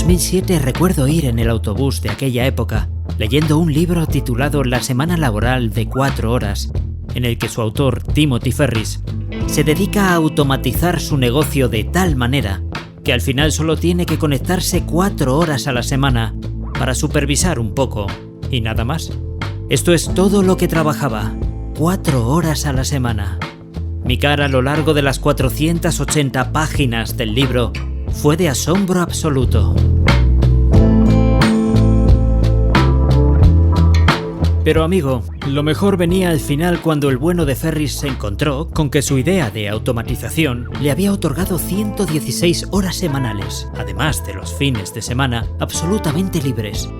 2007 recuerdo ir en el autobús de aquella época leyendo un libro titulado La semana laboral de 4 horas, en el que su autor, Timothy Ferriss, se dedica a automatizar su negocio de tal manera que al final solo tiene que conectarse 4 horas a la semana para supervisar un poco y nada más. Esto es todo lo que trabajaba, 4 horas a la semana. Mi cara a lo largo de las 480 páginas del libro fue de asombro absoluto. Pero amigo, lo mejor venía al final cuando el bueno de Ferriss se encontró con que su idea de automatización le había otorgado 116 horas semanales, además de los fines de semana absolutamente libres.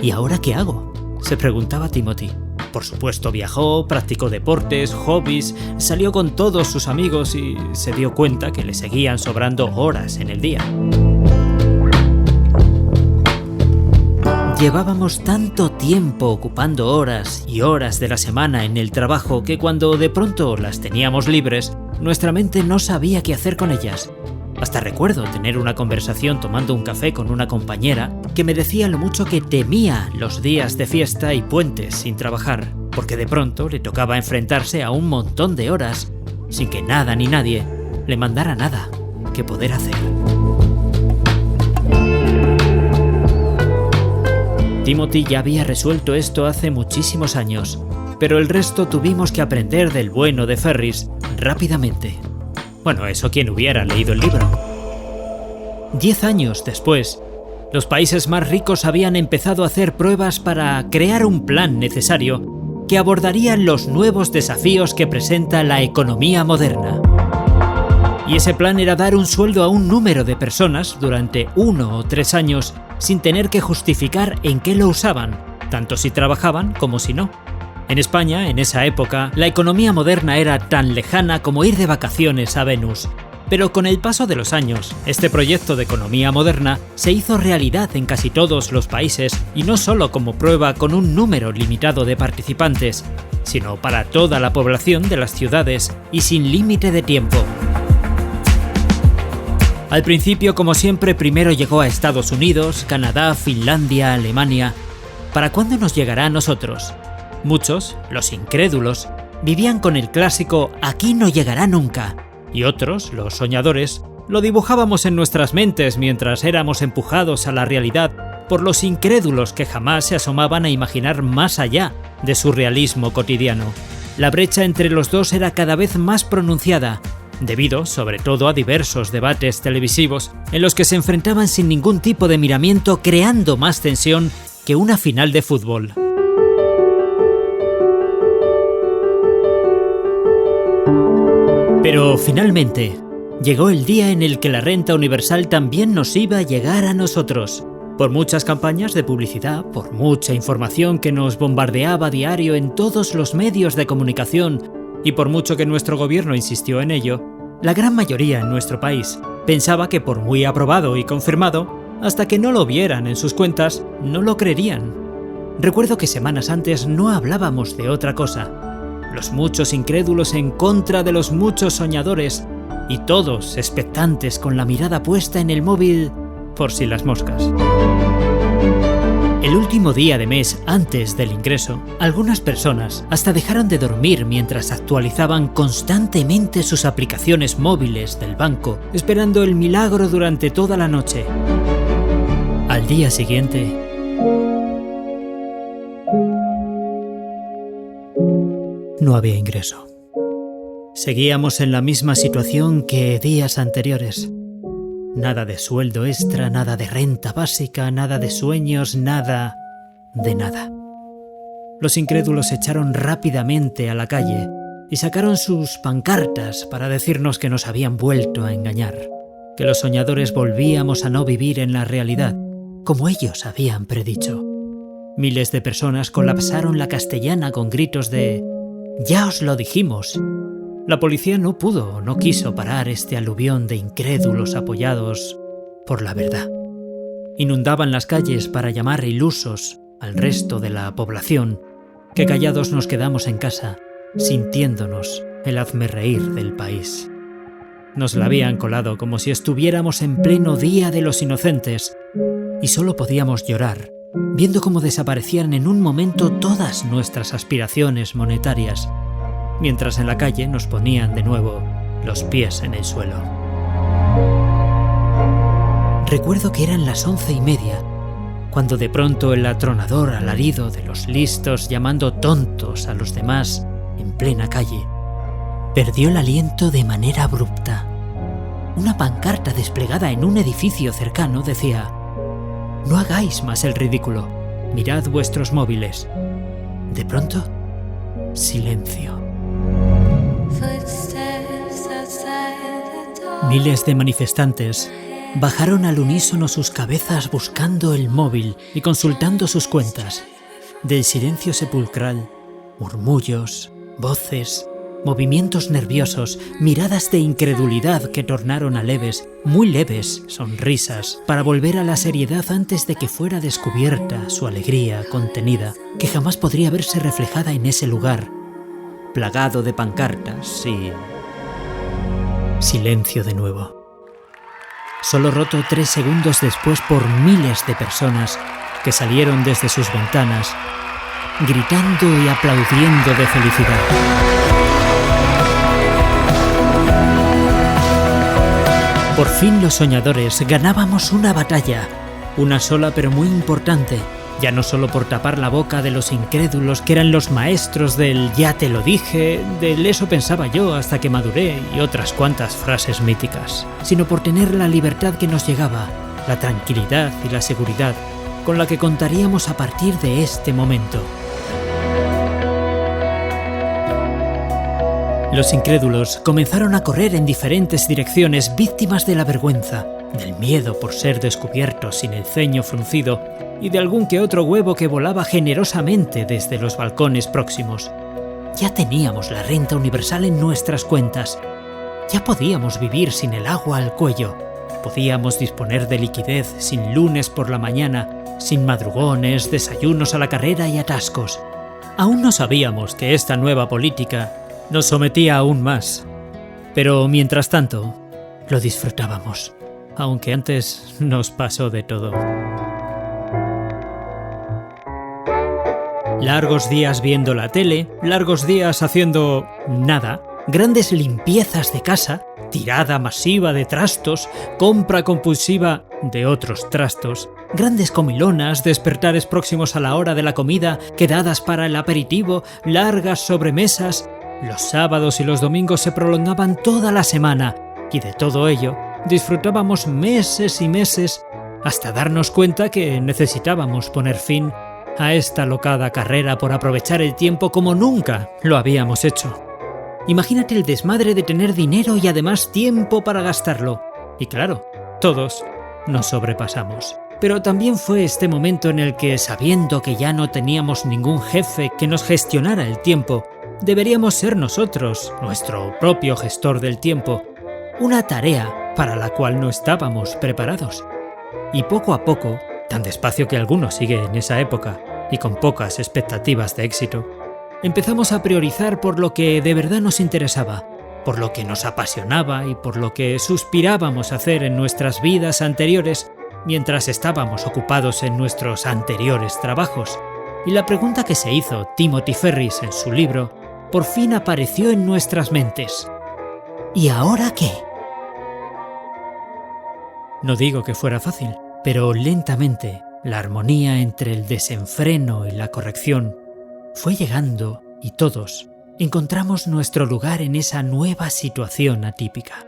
¿Y ahora qué hago?, se preguntaba Timothy. Por supuesto viajó, practicó deportes, hobbies, salió con todos sus amigos y se dio cuenta que le seguían sobrando horas en el día. Llevábamos tanto tiempo ocupando horas y horas de la semana en el trabajo que cuando de pronto las teníamos libres, nuestra mente no sabía qué hacer con ellas. Hasta recuerdo tener una conversación tomando un café con una compañera que me decía lo mucho que temía los días de fiesta y puentes sin trabajar, porque de pronto le tocaba enfrentarse a un montón de horas sin que nada ni nadie le mandara nada que poder hacer. Timothy ya había resuelto esto hace muchísimos años, pero el resto tuvimos que aprender del bueno de Ferriss rápidamente. Bueno, eso quien hubiera leído el libro. 10 años después, los países más ricos habían empezado a hacer pruebas para crear un plan necesario que abordaría los nuevos desafíos que presenta la economía moderna. Y ese plan era dar un sueldo a un número de personas durante 1 o 3 años sin tener que justificar en qué lo usaban, tanto si trabajaban como si no. En España, en esa época, la economía moderna era tan lejana como ir de vacaciones a Venus. Pero con el paso de los años, este proyecto de economía moderna se hizo realidad en casi todos los países y no solo como prueba con un número limitado de participantes, sino para toda la población de las ciudades y sin límite de tiempo. Al principio, como siempre, primero llegó a Estados Unidos, Canadá, Finlandia, Alemania. ¿Para cuándo nos llegará a nosotros? Muchos, los incrédulos, vivían con el clásico «aquí no llegará nunca», y otros, los soñadores, lo dibujábamos en nuestras mentes mientras éramos empujados a la realidad por los incrédulos que jamás se asomaban a imaginar más allá de su realismo cotidiano. La brecha entre los dos era cada vez más pronunciada, debido sobre todo a diversos debates televisivos en los que se enfrentaban sin ningún tipo de miramiento, creando más tensión que una final de fútbol. Pero finalmente, llegó el día en el que la renta universal también nos iba a llegar a nosotros. Por muchas campañas de publicidad, por mucha información que nos bombardeaba a diario en todos los medios de comunicación y por mucho que nuestro gobierno insistió en ello, la gran mayoría en nuestro país pensaba que por muy aprobado y confirmado, hasta que no lo vieran en sus cuentas, no lo creerían. Recuerdo que semanas antes no hablábamos de otra cosa. Los muchos incrédulos en contra de los muchos soñadores y todos expectantes con la mirada puesta en el móvil por si las moscas. El último día de mes antes del ingreso, algunas personas hasta dejaron de dormir mientras actualizaban constantemente sus aplicaciones móviles del banco, esperando el milagro durante toda la noche. Al día siguiente, no había ingreso. Seguíamos en la misma situación que días anteriores. Nada de sueldo extra, nada de renta básica, nada de sueños, nada de nada. Los incrédulos se echaron rápidamente a la calle y sacaron sus pancartas para decirnos que nos habían vuelto a engañar, que los soñadores volvíamos a no vivir en la realidad, como ellos habían predicho. Miles de personas colapsaron la Castellana con gritos de «¡Ya os lo dijimos!». La policía no pudo o no quiso parar este aluvión de incrédulos apoyados por la verdad. Inundaban las calles para llamar ilusos al resto de la población, que callados nos quedamos en casa, sintiéndonos el hazmerreír del país. Nos la habían colado como si estuviéramos en pleno Día de los Inocentes y solo podíamos llorar, viendo cómo desaparecían en un momento todas nuestras aspiraciones monetarias, mientras en la calle nos ponían de nuevo los pies en el suelo. Recuerdo que eran las 11:30, cuando de pronto el atronador alarido de los listos llamando tontos a los demás en plena calle perdió el aliento de manera abrupta. Una pancarta desplegada en un edificio cercano decía: «No hagáis más el ridículo, mirad vuestros móviles». De pronto, silencio. Miles de manifestantes bajaron al unísono sus cabezas buscando el móvil y consultando sus cuentas. Del silencio sepulcral, murmullos, voces, movimientos nerviosos, miradas de incredulidad que tornaron a leves, muy leves, sonrisas, para volver a la seriedad antes de que fuera descubierta su alegría contenida, que jamás podría verse reflejada en ese lugar, plagado de pancartas y... silencio de nuevo. Solo roto 3 segundos después por miles de personas que salieron desde sus ventanas, gritando y aplaudiendo de felicidad. Por fin los soñadores ganábamos una batalla, una sola pero muy importante, ya no solo por tapar la boca de los incrédulos que eran los maestros del «ya te lo dije», del «eso pensaba yo hasta que maduré» y otras cuantas frases míticas, sino por tener la libertad que nos llegaba, la tranquilidad y la seguridad con la que contaríamos a partir de este momento. Los incrédulos comenzaron a correr en diferentes direcciones, víctimas de la vergüenza, del miedo por ser descubiertos sin el ceño fruncido y de algún que otro huevo que volaba generosamente desde los balcones próximos. Ya teníamos la renta universal en nuestras cuentas. Ya podíamos vivir sin el agua al cuello. Podíamos disponer de liquidez sin lunes por la mañana, sin madrugones, desayunos a la carrera y atascos. Aún no sabíamos que esta nueva política nos sometía aún más. Pero mientras tanto, lo disfrutábamos, aunque antes nos pasó de todo. Largos días viendo la tele, largos días haciendo nada, grandes limpiezas de casa, tirada masiva de trastos, compra compulsiva de otros trastos, grandes comilonas, despertares próximos a la hora de la comida, quedadas para el aperitivo, largas sobremesas. Los sábados y los domingos se prolongaban toda la semana y de todo ello disfrutábamos meses y meses hasta darnos cuenta que necesitábamos poner fin a esta locada carrera por aprovechar el tiempo como nunca lo habíamos hecho. Imagínate el desmadre de tener dinero y además tiempo para gastarlo. Y claro, todos nos sobrepasamos. Pero también fue este momento en el que, sabiendo que ya no teníamos ningún jefe que nos gestionara el tiempo, deberíamos ser nosotros, nuestro propio gestor del tiempo, una tarea para la cual no estábamos preparados. Y poco a poco, tan despacio que alguno sigue en esa época y con pocas expectativas de éxito, empezamos a priorizar por lo que de verdad nos interesaba, por lo que nos apasionaba y por lo que suspirábamos hacer en nuestras vidas anteriores mientras estábamos ocupados en nuestros anteriores trabajos. Y la pregunta que se hizo Timothy Ferris en su libro por fin apareció en nuestras mentes. ¿Y ahora qué? No digo que fuera fácil, pero lentamente la armonía entre el desenfreno y la corrección fue llegando y todos encontramos nuestro lugar en esa nueva situación atípica.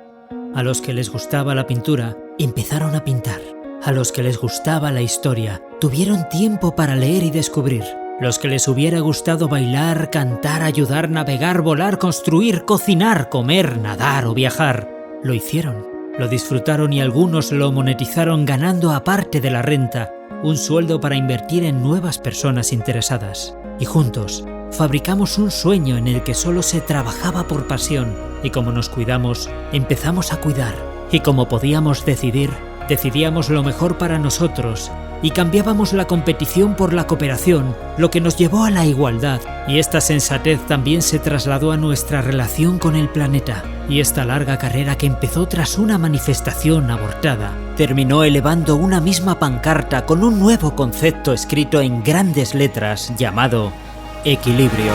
A los que les gustaba la pintura empezaron a pintar. A los que les gustaba la historia tuvieron tiempo para leer y descubrir. Los que les hubiera gustado bailar, cantar, ayudar, navegar, volar, construir, cocinar, comer, nadar o viajar, lo hicieron, lo disfrutaron y algunos lo monetizaron ganando aparte de la renta un sueldo para invertir en nuevas personas interesadas. Y juntos fabricamos un sueño en el que solo se trabajaba por pasión y como nos cuidamos, empezamos a cuidar y como podíamos decidir, Decidíamos lo mejor para nosotros y cambiábamos la competición por la cooperación, lo que nos llevó a la igualdad. Y esta sensatez también se trasladó a nuestra relación con el planeta. Y esta larga carrera que empezó tras una manifestación abortada, terminó elevando una misma pancarta con un nuevo concepto escrito en grandes letras llamado equilibrio.